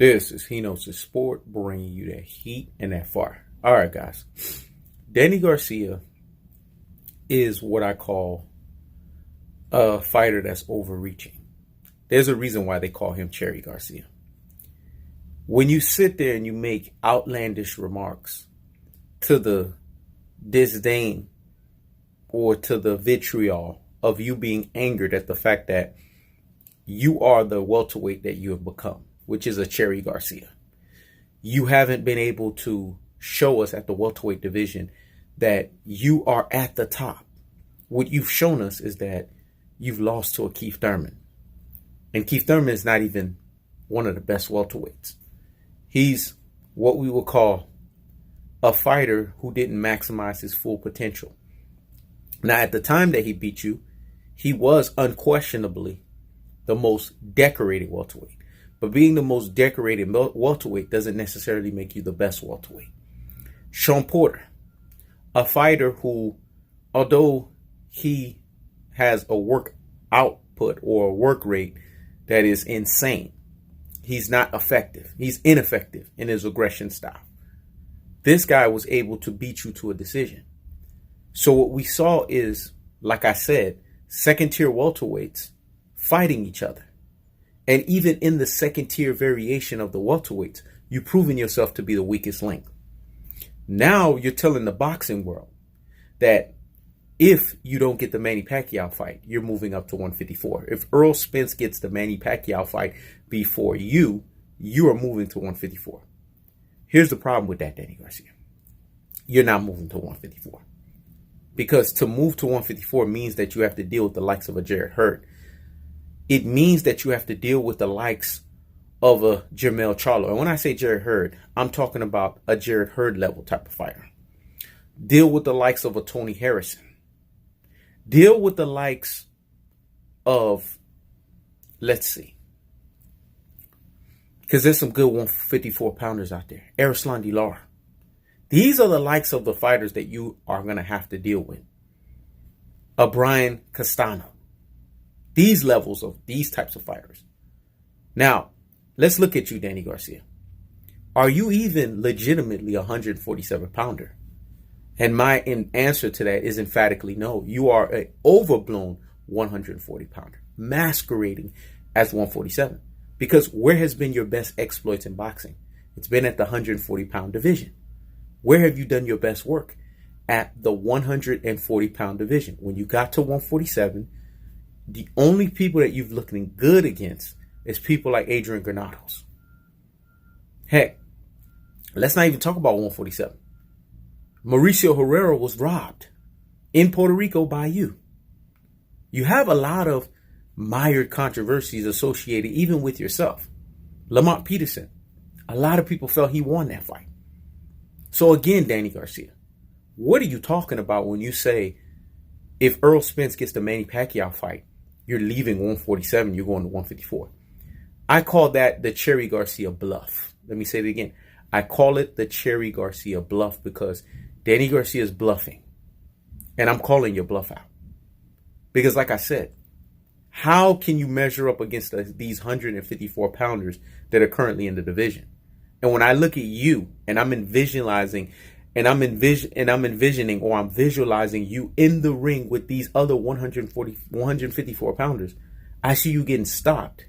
This is He Knows the Sport, bringing you that heat and that fire. All right, guys. Danny Garcia is what I call a fighter that's overreaching. There's a reason why they call him Cherry Garcia. When you sit there and you make outlandish remarks to the disdain or to the vitriol of you being angered at the fact that you are the welterweight that you have become, which is a Cherry Garcia. You haven't been able to show us at the welterweight division that you are at the top. What you've shown us is that you've lost to a Keith Thurman. And Keith Thurman is not even one of the best welterweights. He's what we would call a fighter who didn't maximize his full potential. Now, at the time that he beat you, he was unquestionably the most decorated welterweight. But being the most decorated welterweight doesn't necessarily make you the best welterweight. Shawn Porter, a fighter who, although he has a work output or a work rate that is insane, he's not effective. He's ineffective in his aggression style. This guy was able to beat you to a decision. So what we saw is, like I said, second-tier welterweights fighting each other. And even in the second-tier variation of the welterweights, you've proven yourself to be the weakest link. Now you're telling the boxing world that if you don't get the Manny Pacquiao fight, you're moving up to 154. If Errol Spence gets the Manny Pacquiao fight before you are moving to 154. Here's the problem with that, Danny Garcia. You're not moving to 154. Because to move to 154 means that you have to deal with the likes of a Jarrett Hurd. It means that you have to deal with the likes of a Jermell Charlo. And when I say Jarrett Hurd, I'm talking about a Jarrett Hurd level type of fighter. Deal with the likes of a Tony Harrison. Deal with the likes of, let's see, because there's some good 154 pounders out there. Errol. These are the likes of the fighters that you are going to have to deal with. A Brian Castano. These levels of these types of fighters. Now, let's look at you, Danny Garcia. Are you even legitimately a 147 pounder? And my answer to that is emphatically no. You are an overblown 140 pounder, masquerading as 147. Because where has been your best exploits in boxing? It's been at the 140 pound division. Where have you done your best work? At the 140 pound division. When you got to 147, the only people that you've looking good against is people like Adrian Granados. Heck, let's not even talk about 147. Mauricio Herrera was robbed in Puerto Rico by you. You have a lot of mired controversies associated even with yourself. Lamont Peterson, a lot of people felt he won that fight. So again, Danny Garcia, what are you talking about when you say if Errol Spence gets the Manny Pacquiao fight, you're leaving 147, you're going to 154? I call that the Cherry Garcia bluff. Let me say it again. I call it the Cherry Garcia bluff because Danny Garcia is bluffing. And I'm calling your bluff out. Because like I said, how can you measure up against these 154 pounders that are currently in the division? And when I look at you and I'm visualizing you in the ring with these other 154 pounders, I see you getting stopped.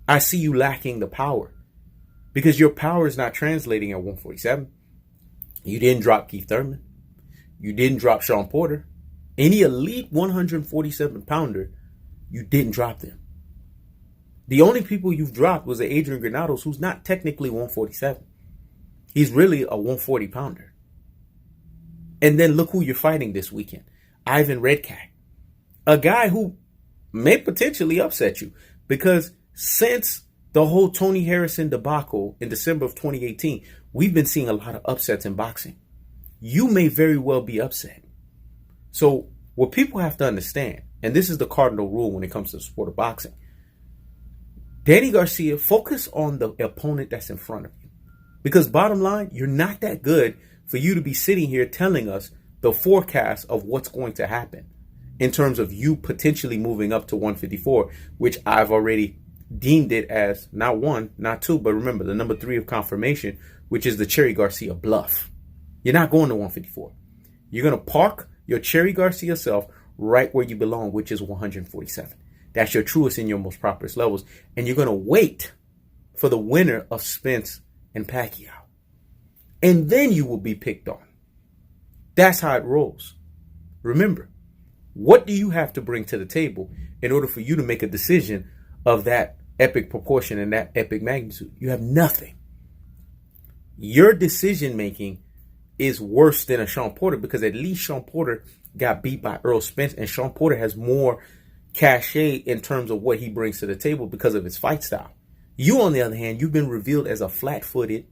I see you lacking the power because your power is not translating at 147. You didn't drop Keith Thurman. You didn't drop Shawn Porter. Any elite 147 pounder, you didn't drop them. The only people you've dropped was Adrian Granados, who's not technically 147. He's really a 140 pounder. And then look who you're fighting this weekend. Ivan Redkach. A guy who may potentially upset you because since the whole Tony Harrison debacle in December of 2018, we've been seeing a lot of upsets in boxing. You may very well be upset. So what people have to understand, and this is the cardinal rule when it comes to the sport of boxing, Danny Garcia, focus on the opponent that's in front of you. Because bottom line, you're not that good for you to be sitting here telling us the forecast of what's going to happen in terms of you potentially moving up to 154, which I've already deemed it as not one, not two, but remember the number 3 of confirmation, which is the Cherry Garcia bluff. You're not going to 154. You're going to park your Cherry Garcia self right where you belong, which is 147. That's your truest and your most properest levels. And you're going to wait for the winner of Spence and Pacquiao. And then you will be picked on. That's how it rolls. Remember, what do you have to bring to the table in order for you to make a decision of that epic proportion and that epic magnitude? You have nothing. Your decision making is worse than a Shawn Porter, because at least Shawn Porter got beat by Errol Spence, and Shawn Porter has more cachet in terms of what he brings to the table because of his fight style. You, on the other hand, you've been revealed as a flat-footed,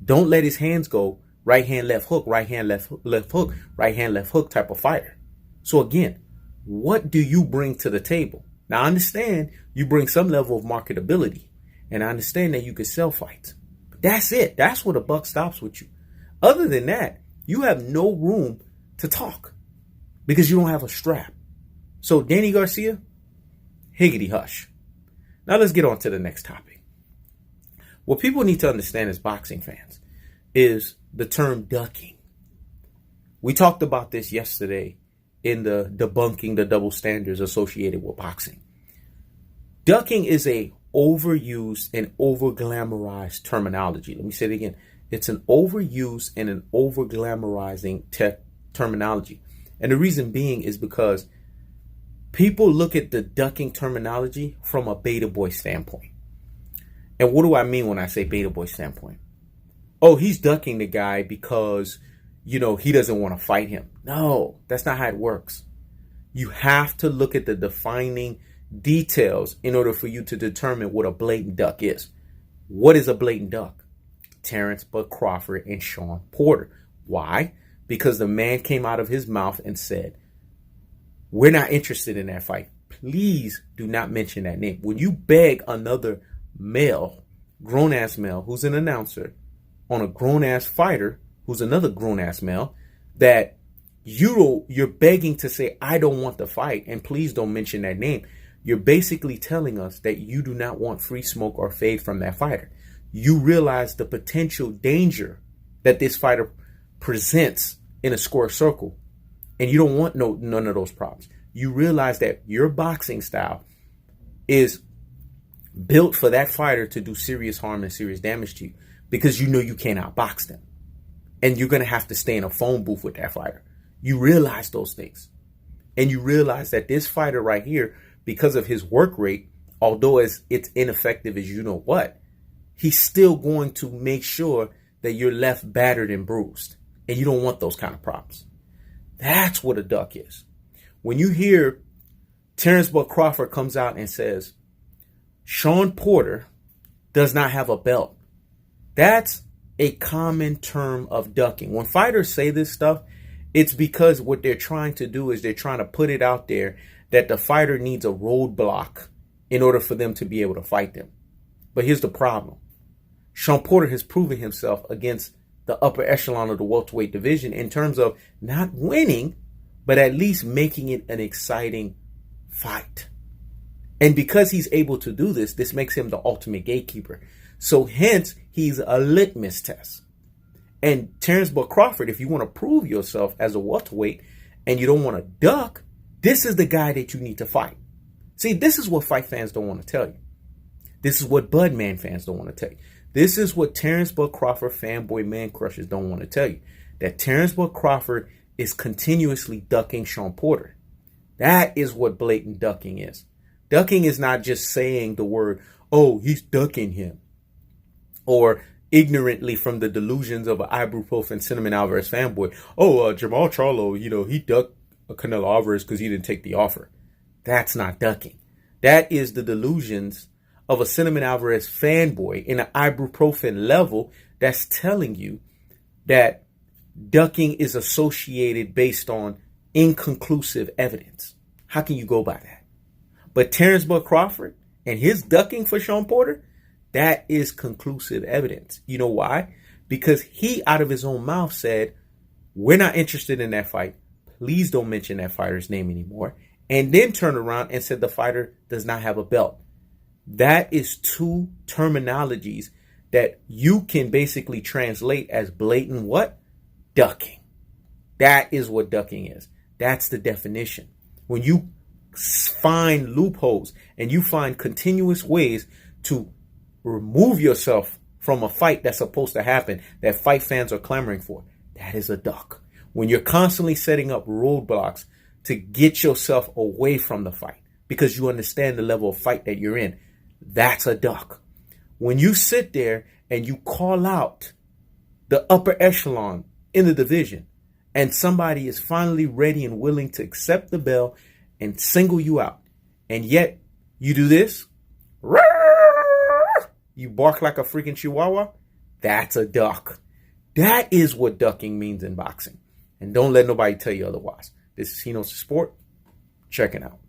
don't let his hands go, right hand, left hook, right hand, left hook, right hand, left hook type of fighter. So again, what do you bring to the table? Now, I understand you bring some level of marketability, and I understand that you can sell fights. But that's it. That's where the buck stops with you. Other than that, you have no room to talk because you don't have a strap. So Danny Garcia, higgity hush. Now let's get on to the next topic. What people need to understand as boxing fans is the term ducking. We talked about this yesterday in the debunking the double standards associated with boxing. Ducking is a overused and over-glamorized terminology. Let me say it again. It's an overused and an over-glamorizing terminology. And the reason being is because people look at the ducking terminology from a beta boy standpoint. And what do I mean when I say beta boy standpoint? Oh, he's ducking the guy because, he doesn't want to fight him. No, that's not how it works. You have to look at the defining details in order for you to determine what a blatant duck is. What is a blatant duck? Terence Crawford and Shawn Porter. Why? Because the man came out of his mouth and said, we're not interested in that fight. Please do not mention that name. When you beg another male, grown-ass male, who's an announcer, on a grown-ass fighter, who's another grown-ass male, that you're begging to say, I don't want the fight, and please don't mention that name. You're basically telling us that you do not want free smoke or fade from that fighter. You realize the potential danger that this fighter presents in a square circle, and you don't want none of those problems. You realize that your boxing style is built for that fighter to do serious harm and serious damage to you, because you know you can't outbox them, and you're going to have to stay in a phone booth with that fighter. You realize those things, and you realize that this fighter right here, because of his work rate, although it's ineffective as you know what, he's still going to make sure that you're left battered and bruised, and you don't want those kind of problems. That's what a duck is. When you hear Terence Crawford comes out and says, Shawn Porter does not have a belt, that's a common term of ducking. When fighters say this stuff, it's because what they're trying to do is they're trying to put it out there that the fighter needs a roadblock in order for them to be able to fight them. But here's the problem. Shawn Porter has proven himself against the upper echelon of the welterweight division in terms of not winning, but at least making it an exciting fight. And because he's able to do this, this makes him the ultimate gatekeeper. So hence, he's a litmus test. And Terence Crawford, if you want to prove yourself as a welterweight and you don't want to duck, this is the guy that you need to fight. See, this is what fight fans don't want to tell you. This is what Budman fans don't want to tell you. This is what Terence Crawford fanboy man crushers don't want to tell you. That Terence Crawford is continuously ducking Shawn Porter. That is what blatant ducking is. Ducking is not just saying the word, oh, he's ducking him. Or ignorantly from the delusions of an ibuprofen Cinnamon Alvarez fanboy. Oh, Jamal Charlo, he ducked Canelo Alvarez because he didn't take the offer. That's not ducking. That is the delusions of a Cinnamon Alvarez fanboy in an ibuprofen level that's telling you that ducking is associated based on inconclusive evidence. How can you go by that? But Terence Crawford and his ducking for Shawn Porter, that is conclusive evidence. You know why? Because he, out of his own mouth, said, we're not interested in that fight. Please don't mention that fighter's name anymore. And then turned around and said the fighter does not have a belt. That is two terminologies that you can basically translate as blatant what? Ducking. That is what ducking is. That's the definition. When you find loopholes and you find continuous ways to remove yourself from a fight that's supposed to happen, that fight fans are clamoring for, that is a duck. When you're constantly setting up roadblocks to get yourself away from the fight because you understand the level of fight that you're in, that's a duck. When you sit there and you call out the upper echelon in the division and somebody is finally ready and willing to accept the bell and single you out, and yet you do this, you bark like a freaking chihuahua, that's a duck. That is what ducking means in boxing. And don't let nobody tell you otherwise. This is Hino's Sport. Checking out.